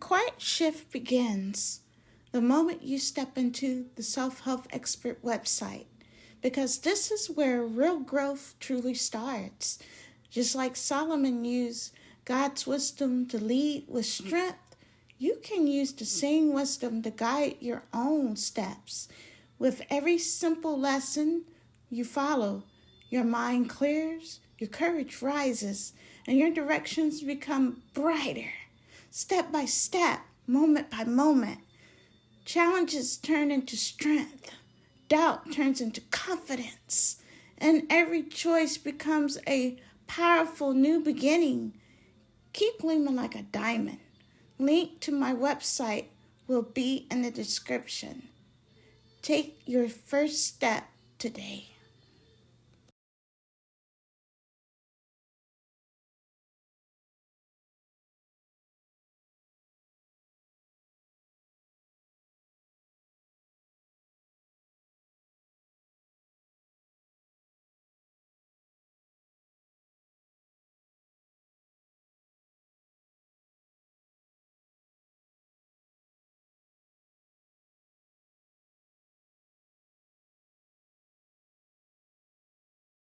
quiet shift begins the moment you step into the Self-Help Expert website, because this is where real growth truly starts. Just like Solomon used God's wisdom to lead with strength, you can use the same wisdom to guide your own steps. With every simple lesson you follow, your mind clears, your courage rises, and your directions become brighter. Step by step, moment by moment, challenges turn into strength. Doubt turns into confidence. And every choice becomes a powerful new beginning. Keep gleaming like a diamond. Link to my website will be in the description. Take your first step today.